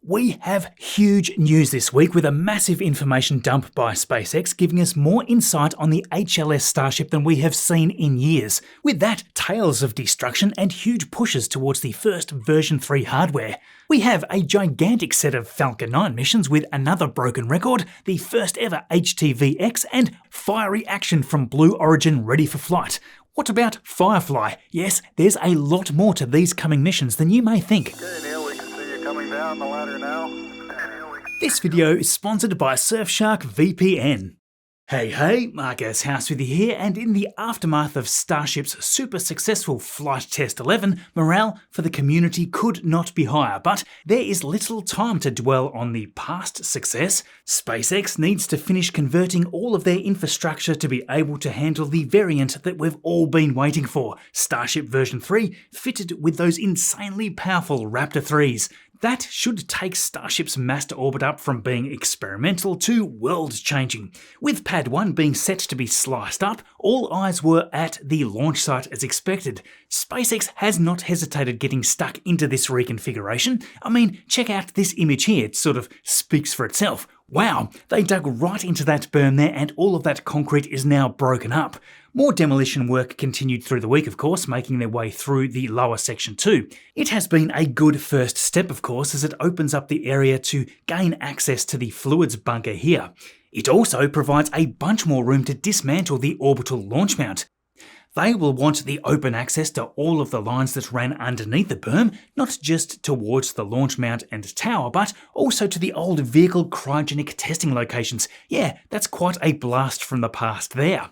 We have huge news this week with a massive information dump by SpaceX giving us more insight on the HLS Starship than we have seen in years. With that, tales of destruction and huge pushes towards the first version 3 hardware. We have a gigantic set of Falcon 9 missions with another broken record, the first ever HTV-X, and fiery action from Blue Origin ready for flight. What about Firefly? Yes, there's a lot more to these coming missions than you may think. Okay, Neil, we can see you coming down the ladder now. This video is sponsored by Surfshark VPN. Hey, Marcus House with you here, and in the aftermath of Starship's super successful Flight Test 11, morale for the community could not be higher, but there is little time to dwell on the past success. SpaceX needs to finish converting all of their infrastructure to be able to handle the variant that we've all been waiting for, Starship version 3, fitted with those insanely powerful Raptor 3s. That should take Starship's master orbit up from being experimental to world-changing. With Pad 1 being set to be sliced up, all eyes were at the launch site as expected. SpaceX has not hesitated getting stuck into this reconfiguration. I mean, check out this image here, it sort of speaks for itself. Wow, they dug right into that berm there and all of that concrete is now broken up. More demolition work continued through the week, of course, making their way through the lower section too. It has been a good first step, of course, as it opens up the area to gain access to the fluids bunker here. It also provides a bunch more room to dismantle the orbital launch mount. They will want the open access to all of the lines that ran underneath the berm, not just towards the launch mount and tower, but also to the old vehicle cryogenic testing locations. Yeah, that's quite a blast from the past there.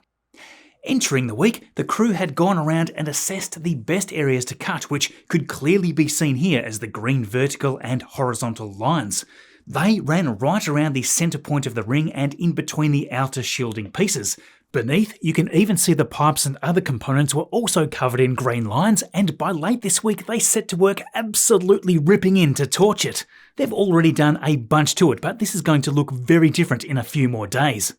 Entering the week, the crew had gone around and assessed the best areas to cut, which could clearly be seen here as the green vertical and horizontal lines. They ran right around the centre point of the ring and in between the outer shielding pieces. Beneath, you can even see the pipes and other components were also covered in green lines, and by late this week they set to work absolutely ripping in to torch it. They've already done a bunch to it, but this is going to look very different in a few more days.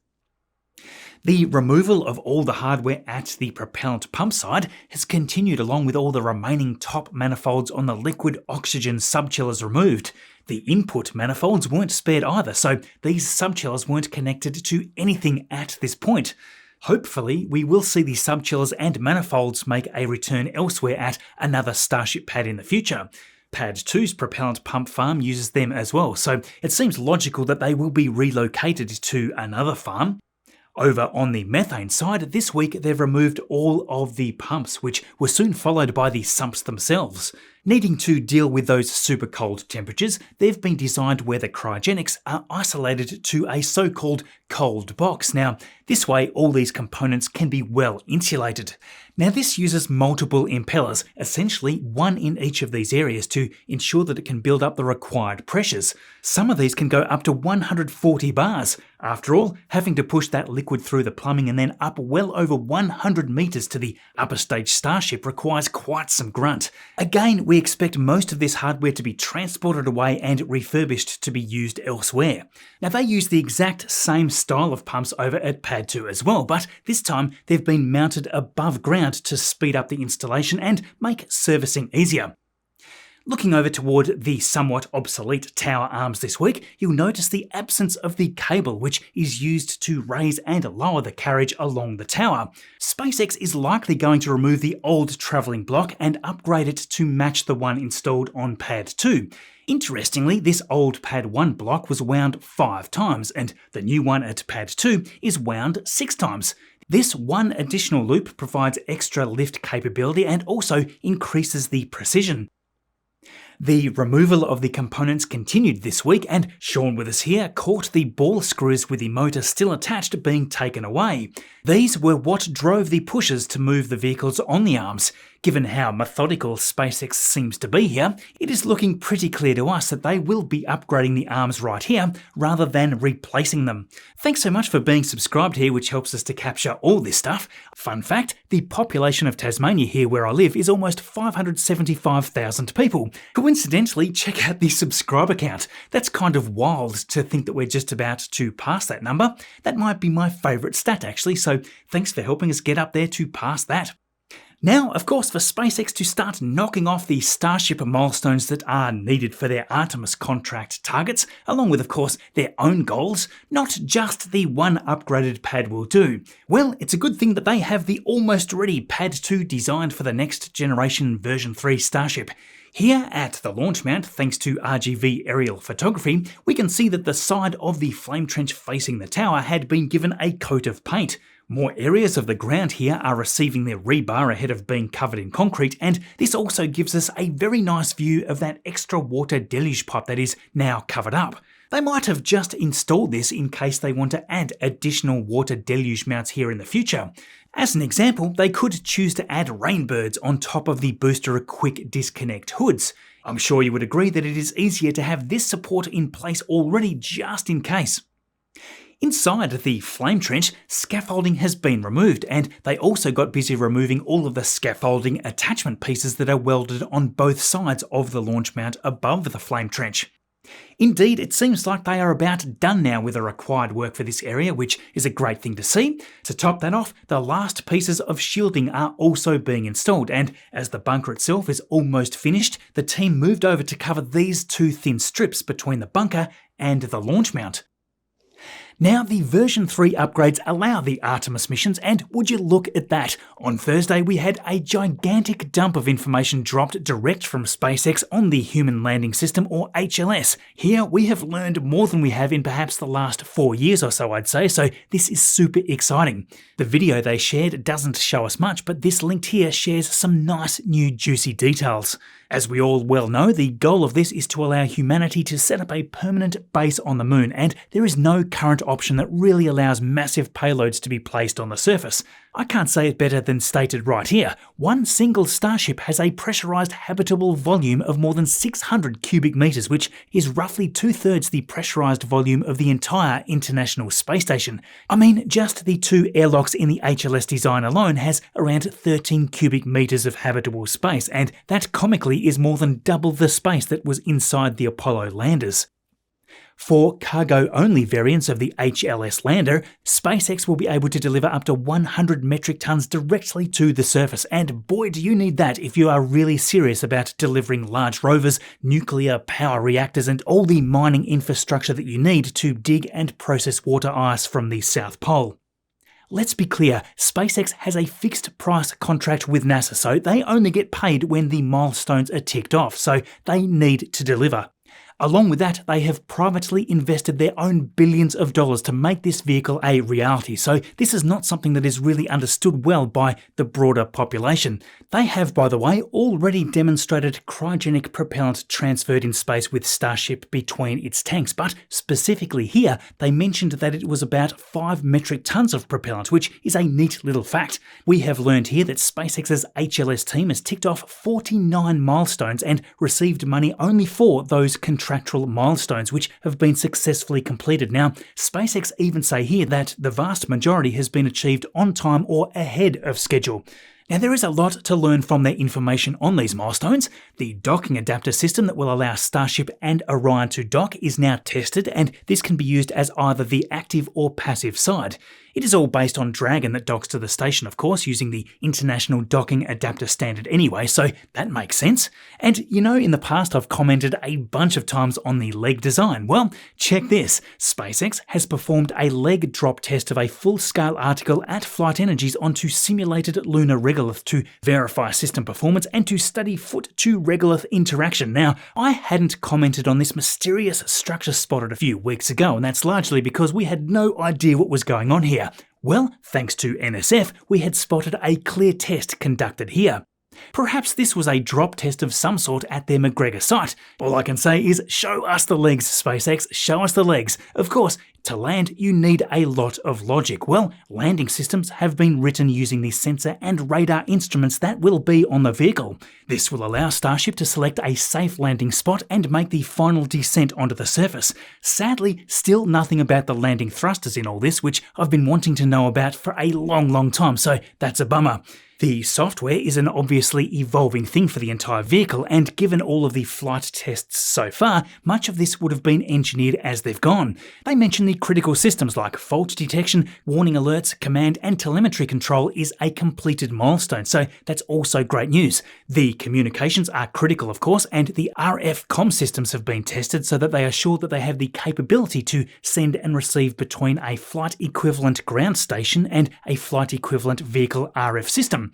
The removal of all the hardware at the propellant pump side has continued along with all the remaining top manifolds on the liquid oxygen subchillers removed. The input manifolds weren't spared either, so these subchillers weren't connected to anything at this point. Hopefully, we will see the subchillers and manifolds make a return elsewhere at another Starship pad in the future. Pad 2's propellant pump farm uses them as well, so it seems logical that they will be relocated to another farm. Over on the methane side, this week they've removed all of the pumps, which were soon followed by the sumps themselves. Needing to deal with those super cold temperatures, they've been designed where the cryogenics are isolated to a so-called cold box. Now, this way all these components can be well insulated. Now this uses multiple impellers, essentially one in each of these areas to ensure that it can build up the required pressures. Some of these can go up to 140 bars. After all, having to push that liquid through the plumbing and then up well over 100 meters to the upper stage Starship requires quite some grunt. Again, we expect most of this hardware to be transported away and refurbished to be used elsewhere. Now they use the exact same style of pumps over at Pad 2 as well, but this time they've been mounted above ground to speed up the installation and make servicing easier. Looking over toward the somewhat obsolete tower arms this week, you'll notice the absence of the cable which is used to raise and lower the carriage along the tower. SpaceX is likely going to remove the old travelling block and upgrade it to match the one installed on Pad 2. Interestingly, this old Pad 1 block was wound 5 times, and the new one at Pad 2 is wound 6 times. This one additional loop provides extra lift capability and also increases the precision. The removal of the components continued this week, and Shaun with us here caught the ball screws with the motor still attached being taken away. These were what drove the pushes to move the vehicles on the arms. Given how methodical SpaceX seems to be here, it is looking pretty clear to us that they will be upgrading the arms right here rather than replacing them. Thanks so much for being subscribed here, which helps us to capture all this stuff. Fun fact, the population of Tasmania here where I live is almost 575,000 people. Coincidentally, check out the subscriber count. That's kind of wild to think that we're just about to pass that number. That might be my favourite stat actually, so thanks for helping us get up there to pass that. Now, of course, for SpaceX to start knocking off the Starship milestones that are needed for their Artemis contract targets, along with, of course, their own goals, not just the one upgraded pad will do. Well, it's a good thing that they have the almost ready Pad 2 designed for the next generation version 3 Starship. Here at the launch mount, thanks to RGB aerial photography, we can see that the side of the flame trench facing the tower had been given a coat of paint. More areas of the ground here are receiving their rebar ahead of being covered in concrete, and this also gives us a very nice view of that extra water deluge pipe that is now covered up. They might have just installed this in case they want to add additional water deluge mounts here in the future. As an example, they could choose to add rainbirds on top of the booster quick disconnect hoods. I'm sure you would agree that it is easier to have this support in place already just in case. Inside the flame trench, scaffolding has been removed, and they also got busy removing all of the scaffolding attachment pieces that are welded on both sides of the launch mount above the flame trench. Indeed, it seems like they are about done now with the required work for this area, which is a great thing to see. To top that off, the last pieces of shielding are also being installed, and as the bunker itself is almost finished, the team moved over to cover these two thin strips between the bunker and the launch mount. Now, the version 3 upgrades allow the Artemis missions, and would you look at that? On Thursday, we had a gigantic dump of information dropped direct from SpaceX on the Human Landing System, or HLS. Here, we have learned more than we have in perhaps the last 4 years or so, I'd say, so this is super exciting. The video they shared doesn't show us much, but this linked here shares some nice new juicy details. As we all well know, the goal of this is to allow humanity to set up a permanent base on the moon, and there is no current option that really allows massive payloads to be placed on the surface. I can't say it better than stated right here. One single Starship has a pressurized habitable volume of more than 600 cubic meters, which is roughly 2/3 the pressurized volume of the entire International Space Station. I mean, just the two airlocks in the HLS design alone has around 13 cubic meters of habitable space, and that comically is more than double the space that was inside the Apollo landers. For cargo-only variants of the HLS lander, SpaceX will be able to deliver up to 100 metric tons directly to the surface, and boy do you need that if you are really serious about delivering large rovers, nuclear power reactors, and all the mining infrastructure that you need to dig and process water ice from the South Pole. Let's be clear, SpaceX has a fixed price contract with NASA, so they only get paid when the milestones are ticked off, so they need to deliver. Along with that, they have privately invested their own billions of dollars to make this vehicle a reality, so this is not something that is really understood well by the broader population. They have, by the way, already demonstrated cryogenic propellant transferred in space with Starship between its tanks, but specifically here, they mentioned that it was about 5 metric tons of propellant, which is a neat little fact. We have learned here that SpaceX's HLS team has ticked off 49 milestones and received money only for those contractual milestones, which have been successfully completed. Now, SpaceX even say here that the vast majority has been achieved on time or ahead of schedule. Now, there is a lot to learn from their information on these milestones. The docking adapter system that will allow Starship and Orion to dock is now tested, and this can be used as either the active or passive side. It is all based on Dragon that docks to the station, of course, using the International Docking Adapter Standard anyway, so that makes sense. And you know, in the past I've commented a bunch of times on the leg design. Well, check this. SpaceX has performed a leg drop test of a full-scale article at Flight Energies onto simulated lunar regolith to verify system performance and to study foot-to-regolith interaction. Now, I hadn't commented on this mysterious structure spotted a few weeks ago, and that's largely because we had no idea what was going on here. Well, thanks to NSF, we had spotted a clear test conducted here. Perhaps this was a drop test of some sort at their McGregor site. All I can say is, show us the legs, SpaceX, show us the legs. Of course, to land, you need a lot of logic. Well, landing systems have been written using the sensor and radar instruments that will be on the vehicle. This will allow Starship to select a safe landing spot and make the final descent onto the surface. Sadly, still nothing about the landing thrusters in all this, which I've been wanting to know about for a long time, so that's a bummer. The software is an obviously evolving thing for the entire vehicle, and given all of the flight tests so far, much of this would have been engineered as they've gone. They mention the critical systems like fault detection, warning alerts, command and telemetry control is a completed milestone, so that's also great news. The communications are critical, of course, and the RF comm systems have been tested so that they are sure that they have the capability to send and receive between a flight equivalent ground station and a flight equivalent vehicle RF system.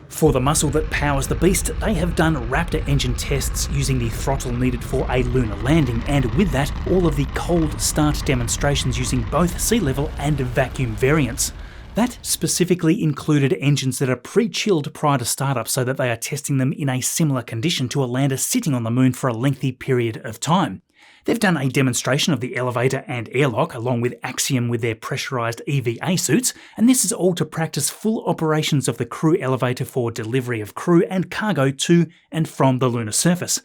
For the muscle that powers the beast, they have done Raptor engine tests using the throttle needed for a lunar landing, and with that, all of the cold start demonstrations using both sea level and vacuum variants. That specifically included engines that are pre-chilled prior to startup so that they are testing them in a similar condition to a lander sitting on the moon for a lengthy period of time. They've done a demonstration of the elevator and airlock along with Axiom with their pressurised EVA suits, and this is all to practice full operations of the crew elevator for delivery of crew and cargo to and from the lunar surface.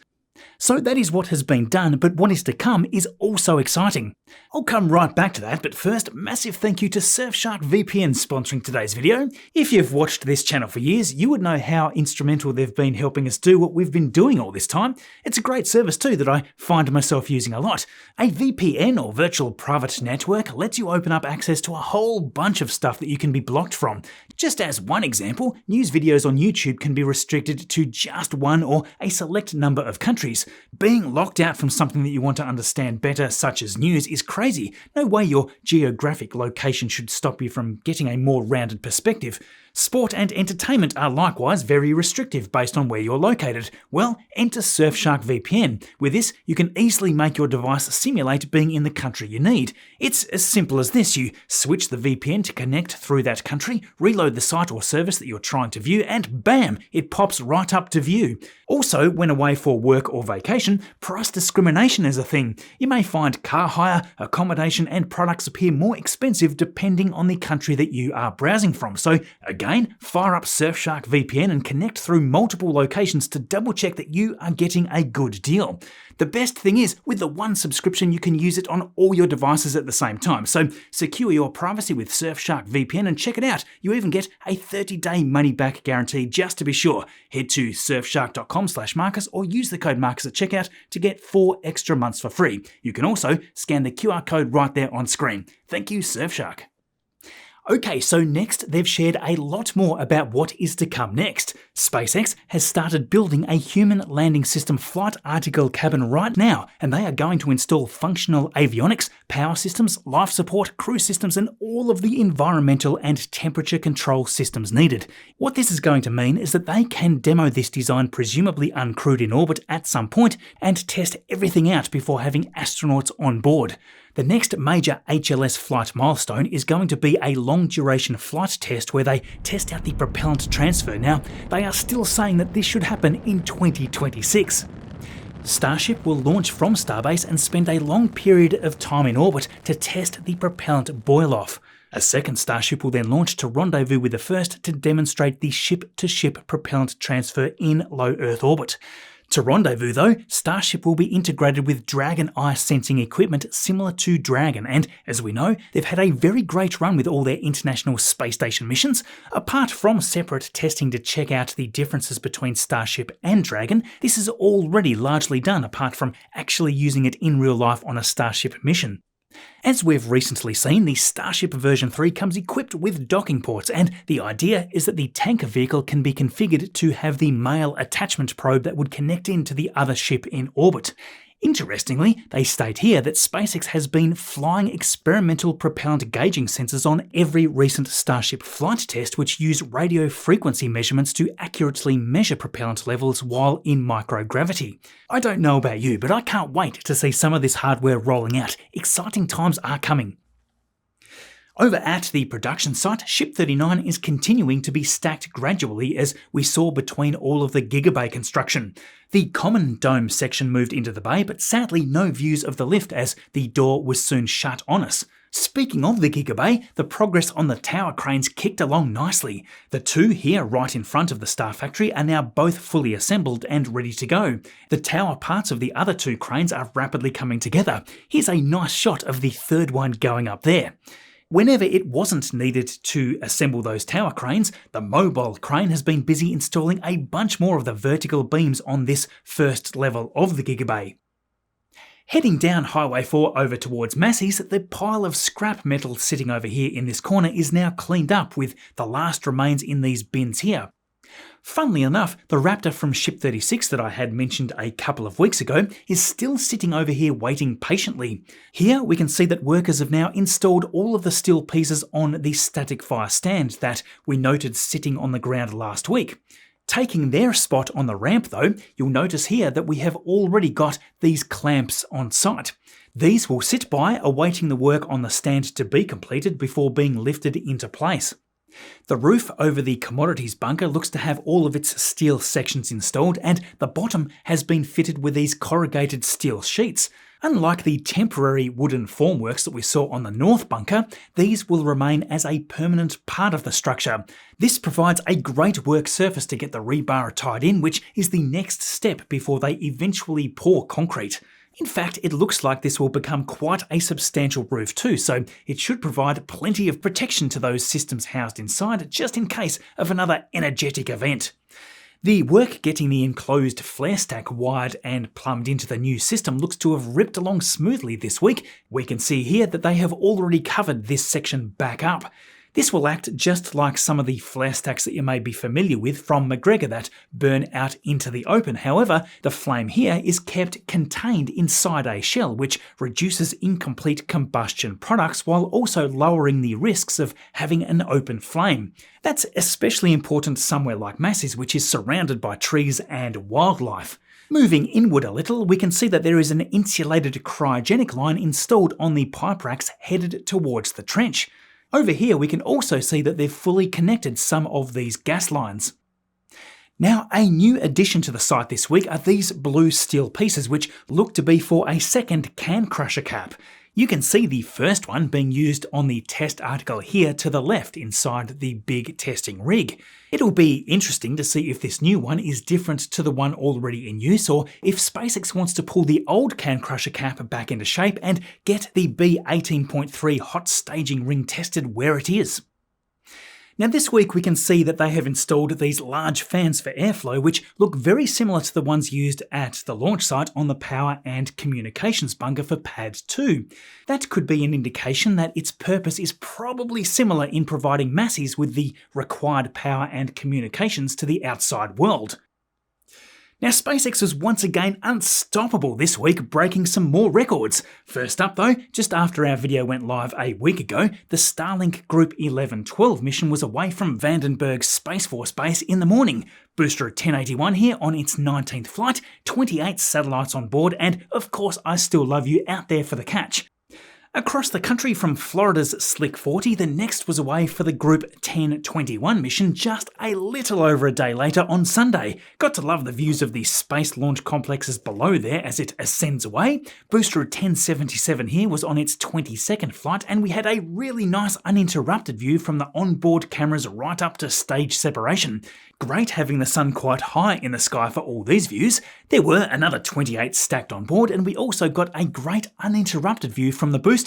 So that is what has been done, but what is to come is also exciting. I'll come right back to that, but first, massive thank you to Surfshark VPN sponsoring today's video. If you've watched this channel for years, you would know how instrumental they've been helping us do what we've been doing all this time. It's a great service too that I find myself using a lot. A VPN, or virtual private network, lets you open up access to a whole bunch of stuff that you can be blocked from. Just as one example, news videos on YouTube can be restricted to just one or a select number of countries. Being locked out from something that you want to understand better, such as news, is crazy. No way your geographic location should stop you from getting a more rounded perspective. Sport and entertainment are likewise very restrictive based on where you're located. Well, enter Surfshark VPN. With this, you can easily make your device simulate being in the country you need. It's as simple as this. You switch the VPN to connect through that country, reload the site or service that you're trying to view, and bam, it pops right up to view. Also, when away for work or vacation, price discrimination is a thing. You may find car hire, accommodation, and products appear more expensive depending on the country that you are browsing from. So, again, fire up Surfshark VPN and connect through multiple locations to double check that you are getting a good deal. The best thing is, with the one subscription, you can use it on all your devices at the same time. So secure your privacy with Surfshark VPN and check it out. You even get a 30-day money-back guarantee just to be sure. Head to surfshark.com/Marcus or use the code Marcus at checkout to get 4 extra months for free. You can also scan the QR code right there on screen. Thank you, Surfshark. Okay, so next they've shared a lot more about what is to come next. SpaceX has started building a human landing system flight article cabin right now, and they are going to install functional avionics, power systems, life support, crew systems, and all of the environmental and temperature control systems needed. What this is going to mean is that they can demo this design presumably uncrewed in orbit at some point and test everything out before having astronauts on board. The next major HLS flight milestone is going to be a long-duration flight test where they test out the propellant transfer. Now, they are still saying that this should happen in 2026. Starship will launch from Starbase and spend a long period of time in orbit to test the propellant boil-off. A second Starship will then launch to rendezvous with the first to demonstrate the ship-to-ship propellant transfer in low Earth orbit. To rendezvous though, Starship will be integrated with Dragon eye sensing equipment similar to Dragon, and as we know, they've had a very great run with all their International Space Station missions. Apart from separate testing to check out the differences between Starship and Dragon, this is already largely done apart from actually using it in real life on a Starship mission. As we've recently seen, the Starship version 3 comes equipped with docking ports, and the idea is that the tanker vehicle can be configured to have the male attachment probe that would connect into the other ship in orbit. Interestingly, they state here that SpaceX has been flying experimental propellant gauging sensors on every recent Starship flight test, which use radio frequency measurements to accurately measure propellant levels while in microgravity. I don't know about you, but I can't wait to see some of this hardware rolling out. Exciting times are coming. Over at the production site, Ship 39 is continuing to be stacked gradually as we saw between all of the Gigabay construction. The common dome section moved into the bay, but sadly no views of the lift as the door was soon shut on us. Speaking of the Gigabay, the progress on the tower cranes kicked along nicely. The two here right in front of the Star Factory are now both fully assembled and ready to go. The tower parts of the other two cranes are rapidly coming together. Here's a nice shot of the third one going up there. Whenever it wasn't needed to assemble those tower cranes, the mobile crane has been busy installing a bunch more of the vertical beams on this first level of the Gigabay. Heading down Highway 4 over towards Massey's, the pile of scrap metal sitting over here in this corner is now cleaned up with the last remains in these bins here. Funnily enough, the Raptor from Ship 36 that I had mentioned a couple of weeks ago is still sitting over here waiting patiently. Here we can see that workers have now installed all of the steel pieces on the static fire stand that we noted sitting on the ground last week. Taking their spot on the ramp though, you'll notice here that we have already got these clamps on site. These will sit by awaiting the work on the stand to be completed before being lifted into place. The roof over the commodities bunker looks to have all of its steel sections installed, and the bottom has been fitted with these corrugated steel sheets. Unlike the temporary wooden formworks that we saw on the north bunker, these will remain as a permanent part of the structure. This provides a great work surface to get the rebar tied in, which is the next step before they eventually pour concrete. In fact, it looks like this will become quite a substantial roof too, so it should provide plenty of protection to those systems housed inside, just in case of another energetic event. The work getting the enclosed flare stack wired and plumbed into the new system looks to have ripped along smoothly this week. We can see here that they have already covered this section back up. This will act just like some of the flare stacks that you may be familiar with from McGregor that burn out into the open. However, the flame here is kept contained inside a shell, which reduces incomplete combustion products while also lowering the risks of having an open flame. That's especially important somewhere like Massey's, which is surrounded by trees and wildlife. Moving inward a little, we can see that there is an insulated cryogenic line installed on the pipe racks headed towards the trench. Over here we can also see that they've fully connected some of these gas lines. Now, a new addition to the site this week are these blue steel pieces, which look to be for a second can crusher cap. You can see the first one being used on the test article here to the left inside the big testing rig. It'll be interesting to see if this new one is different to the one already in use, or if SpaceX wants to pull the old can crusher cap back into shape and get the B18.3 hot staging ring tested where it is. Now this week we can see that they have installed these large fans for airflow, which look very similar to the ones used at the launch site on the power and communications bunker for Pad 2. That could be an indication that its purpose is probably similar in providing Massey's with the required power and communications to the outside world. Now SpaceX was once again unstoppable this week, breaking some more records. First up though, just after our video went live a week ago, the Starlink Group 1112 mission was away from Vandenberg Space Force Base in the morning. Booster 1081 here on its 19th flight, 28 satellites on board, and of course I still love you out there for the catch. Across the country from Florida's Slick 40, the next was away for the Group 1021 mission just a little over a day later on Sunday. Got to love the views of the space launch complexes below there as it ascends away. Booster 1077 here was on its 22nd flight, and we had a really nice uninterrupted view from the onboard cameras right up to stage separation. Great having the sun quite high in the sky for all these views. There were another 28 stacked on board, and we also got a great uninterrupted view from the booster.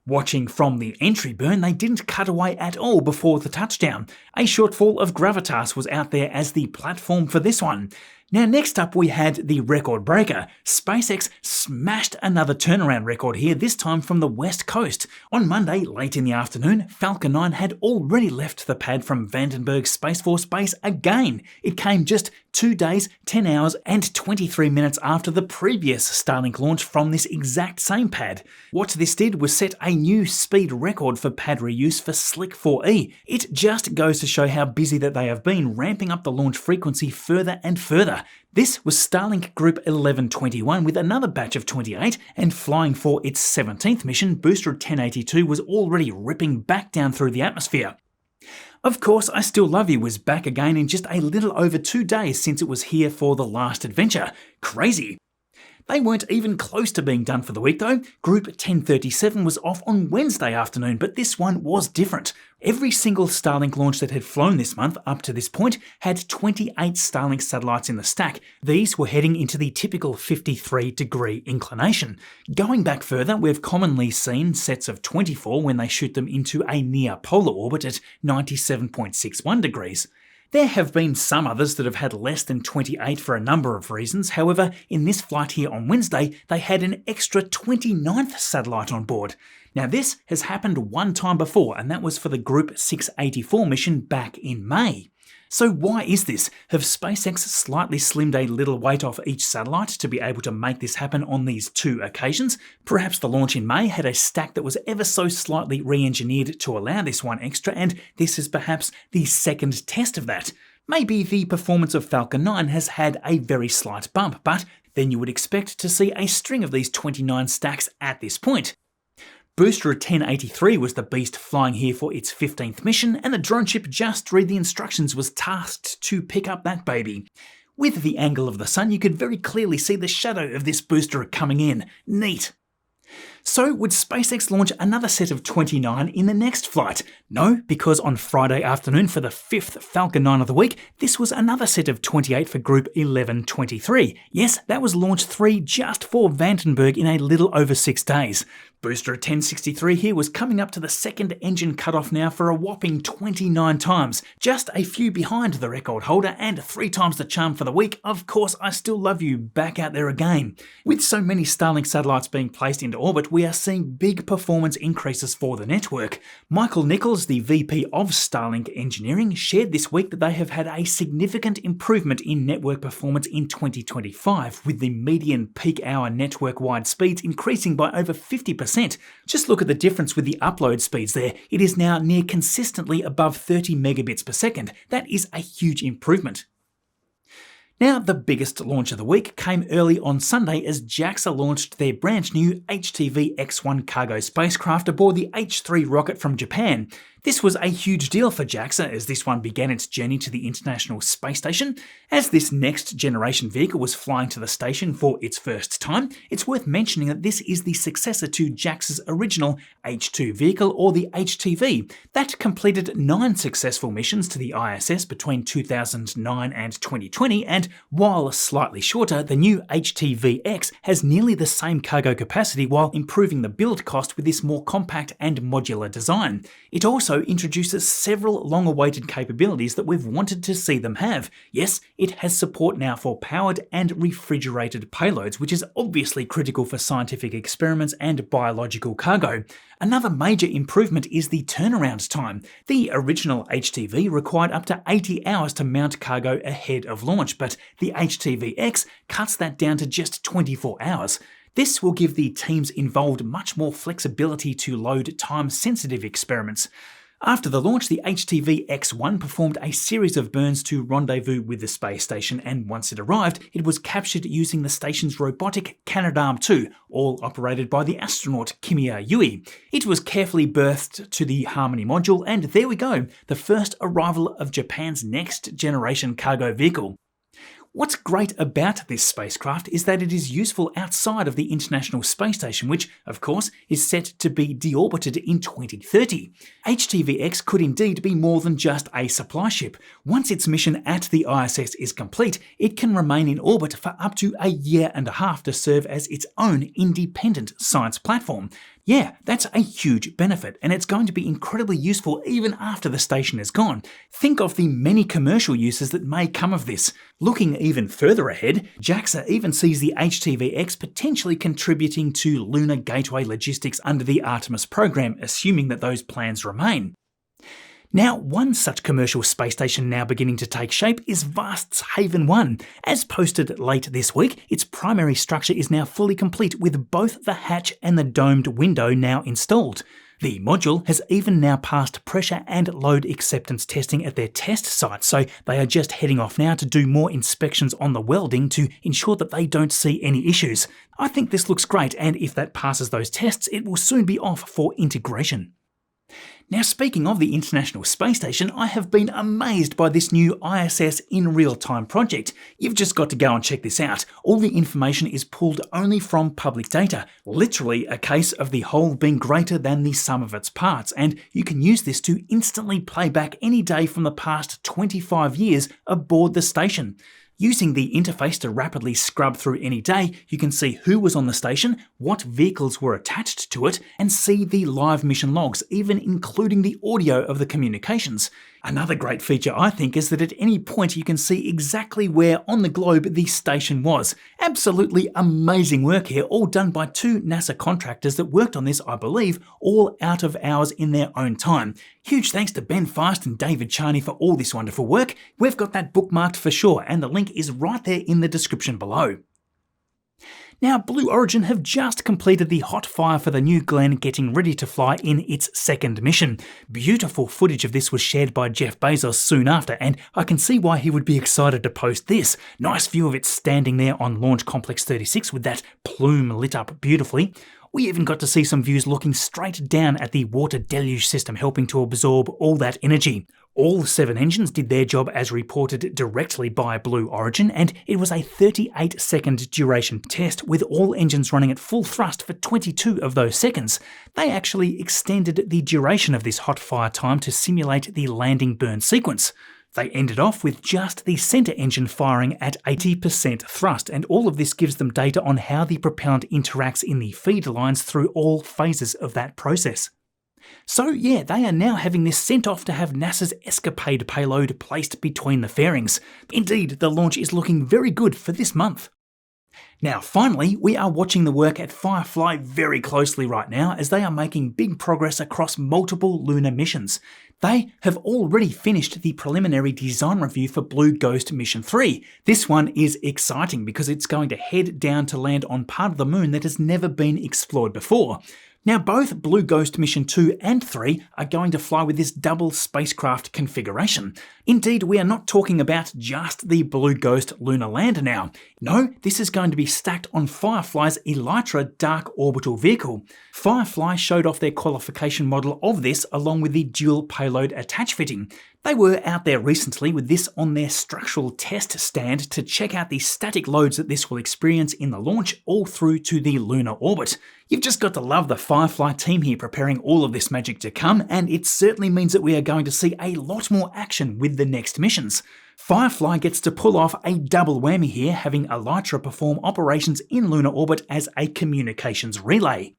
Watching from the entry burn, they didn't cut away at all before the touchdown. A shortfall of gravitas was out there as the platform for this one. Now next up we had the record breaker. SpaceX smashed another turnaround record here, this time from the west coast. On Monday, late in the afternoon, Falcon 9 had already left the pad from Vandenberg Space Force Base again. It came just 2 days, 10 hours and 23 minutes after the previous Starlink launch from this exact same pad. What this did was set a new speed record for pad reuse for Slick 4E. It just goes to show how busy that they have been ramping up the launch frequency further and further. This was Starlink Group 1121 with another batch of 28, and flying for its 17th mission, Booster 1082 was already ripping back down through the atmosphere. Of course, I Still Love You was back again in just a little over 2 days since it was here for the last adventure. Crazy! They weren't even close to being done for the week though. Group 1037 was off on Wednesday afternoon, but this one was different. Every single Starlink launch that had flown this month up to this point had 28 Starlink satellites in the stack. These were heading into the typical 53-degree inclination. Going back further, we've commonly seen sets of 24 when they shoot them into a near polar orbit at 97.61 degrees. There have been some others that have had less than 28 for a number of reasons. However, in this flight here on Wednesday, they had an extra 29th satellite on board. Now this has happened one time before, and that was for the Group 684 mission back in May. So why is this? Have SpaceX slightly slimmed a little weight off each satellite to be able to make this happen on these two occasions? Perhaps the launch in May had a stack that was ever so slightly re-engineered to allow this one extra, and this is perhaps the second test of that. Maybe the performance of Falcon 9 has had a very slight bump, but then you would expect to see a string of these 29 stacks at this point. Booster 1083 was the beast flying here for its 15th mission, and the drone ship just read the instructions was tasked to pick up that baby. With the angle of the sun, you could very clearly see the shadow of this booster coming in. Neat. So would SpaceX launch another set of 29 in the next flight? No, because on Friday afternoon for the 5th Falcon 9 of the week, this was another set of 28 for Group 1123. Yes, that was launch 3 just for Vandenberg in a little over 6 days. Booster 1063 here was coming up to the second engine cutoff now for a whopping 29 times, just a few behind the record holder and 3 times the charm for the week. Of course, I still love you back out there again. With so many Starlink satellites being placed into orbit, we are seeing big performance increases for the network. Michael Nichols, the VP of Starlink Engineering, shared this week that they have had a significant improvement in network performance in 2025, with the median peak hour network-wide speeds increasing by over 50%. Just look at the difference with the upload speeds there. It is now near consistently above 30 megabits per second. That is a huge improvement. Now, the biggest launch of the week came early on Sunday as JAXA launched their brand new HTV-X1 cargo spacecraft aboard the H3 rocket from Japan. This was a huge deal for JAXA as this one began its journey to the International Space Station. As this next generation vehicle was flying to the station for its first time, it's worth mentioning that this is the successor to JAXA's original H2 vehicle, or the HTV, that completed 9 successful missions to the ISS between 2009 and 2020, and while slightly shorter, the new HTV-X has nearly the same cargo capacity while improving the build cost with this more compact and modular design. It also introduces several long-awaited capabilities that we've wanted to see them have. Yes, it has support now for powered and refrigerated payloads, which is obviously critical for scientific experiments and biological cargo. Another major improvement is the turnaround time. The original HTV required up to 80 hours to mount cargo ahead of launch, but the HTV-X cuts that down to just 24 hours. This will give the teams involved much more flexibility to load time-sensitive experiments. After the launch, the HTV-X1 performed a series of burns to rendezvous with the space station, and once it arrived, it was captured using the station's robotic Canadarm2, all operated by the astronaut Kimiya Yui. It was carefully berthed to the Harmony module, and there we go, the first arrival of Japan's next-generation cargo vehicle. What's great about this spacecraft is that it is useful outside of the International Space Station, which, of course, is set to be deorbited in 2030. HTV-X could indeed be more than just a supply ship. Once its mission at the ISS is complete, it can remain in orbit for up to a year and a half to serve as its own independent science platform. Yeah, that's a huge benefit, and it's going to be incredibly useful even after the station is gone. Think of the many commercial uses that may come of this. Looking even further ahead, JAXA even sees the HTV-X potentially contributing to lunar gateway logistics under the Artemis program, assuming that those plans remain. Now, one such commercial space station now beginning to take shape is Vast's Haven 1. As posted late this week, its primary structure is now fully complete with both the hatch and the domed window now installed. The module has even now passed pressure and load acceptance testing at their test site, so they are just heading off now to do more inspections on the welding to ensure that they don't see any issues. I think this looks great, and if that passes those tests, it will soon be off for integration. Now, speaking of the International Space Station, I have been amazed by this new ISS in real-time project. You've just got to go and check this out. All the information is pulled only from public data, literally a case of the whole being greater than the sum of its parts, and you can use this to instantly play back any day from the past 25 years aboard the station. Using the interface to rapidly scrub through any day, you can see who was on the station, what vehicles were attached to it, and see the live mission logs, even including the audio of the communications. Another great feature, I think, is that at any point you can see exactly where on the globe the station was. Absolutely amazing work here, all done by 2 NASA contractors that worked on this, I believe, all out of hours in their own time. Huge thanks to Ben Fast and David Charney for all this wonderful work. We've got that bookmarked for sure, and the link is right there in the description below. Now, Blue Origin have just completed the hot fire for the New Glenn getting ready to fly in its 2nd mission. Beautiful footage of this was shared by Jeff Bezos soon after, and I can see why he would be excited to post this. Nice view of it standing there on Launch Complex 36 with that plume lit up beautifully. We even got to see some views looking straight down at the water deluge system helping to absorb all that energy. All 7 engines did their job as reported directly by Blue Origin, and it was a 38-second duration test with all engines running at full thrust for 22 of those seconds. They actually extended the duration of this hot fire time to simulate the landing burn sequence. They ended off with just the centre engine firing at 80% thrust, and all of this gives them data on how the propellant interacts in the feed lines through all phases of that process. So yeah, they are now having this sent off to have NASA's Escapade payload placed between the fairings. Indeed, the launch is looking very good for this month. Now finally, we are watching the work at Firefly very closely right now as they are making big progress across multiple lunar missions. They have already finished the preliminary design review for Blue Ghost Mission 3. This one is exciting because it's going to head down to land on part of the moon that has never been explored before. Now both Blue Ghost Mission 2 and 3 are going to fly with this double spacecraft configuration. Indeed, we are not talking about just the Blue Ghost lunar lander now. No, this is going to be stacked on Firefly's Elytra dark orbital vehicle. Firefly showed off their qualification model of this along with the dual payload attach fitting. They were out there recently with this on their structural test stand to check out the static loads that this will experience in the launch all through to the lunar orbit. You've just got to love the Firefly team here preparing all of this magic to come, and it certainly means that we are going to see a lot more action with the next missions. Firefly gets to pull off a double whammy here, having Elytra perform operations in lunar orbit as a communications relay.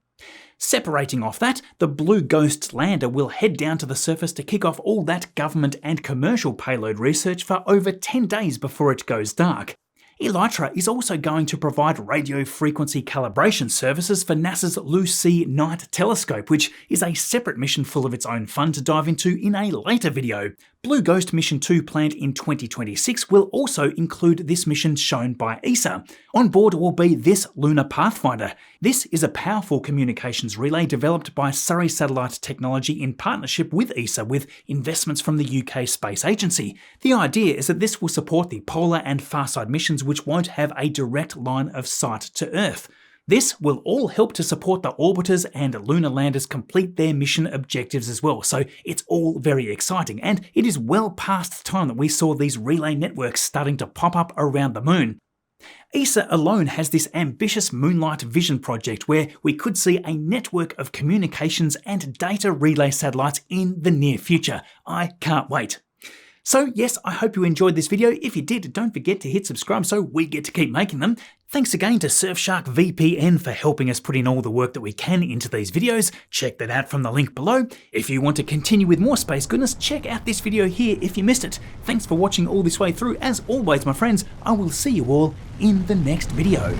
Separating off that, the Blue Ghost lander will head down to the surface to kick off all that government and commercial payload research for over 10 days before it goes dark. Elytra is also going to provide radio frequency calibration services for NASA's Lucy Night Telescope, which is a separate mission full of its own fun to dive into in a later video. Blue Ghost Mission 2 planned in 2026 will also include this mission shown by ESA. On board will be this Lunar Pathfinder. This is a powerful communications relay developed by Surrey Satellite Technology in partnership with ESA with investments from the UK Space Agency. The idea is that this will support the polar and farside missions which won't have a direct line of sight to Earth. This will all help to support the orbiters and lunar landers complete their mission objectives as well, so it's all very exciting, and it is well past time that we saw these relay networks starting to pop up around the moon. ESA alone has this ambitious Moonlight Vision project where we could see a network of communications and data relay satellites in the near future. I can't wait. So yes, I hope you enjoyed this video. If you did, don't forget to hit subscribe so we get to keep making them. Thanks again to Surfshark VPN for helping us put in all the work that we can into these videos. Check that out from the link below. If you want to continue with more space goodness, check out this video here if you missed it. Thanks for watching all this way through. As always, my friends, I will see you all in the next video.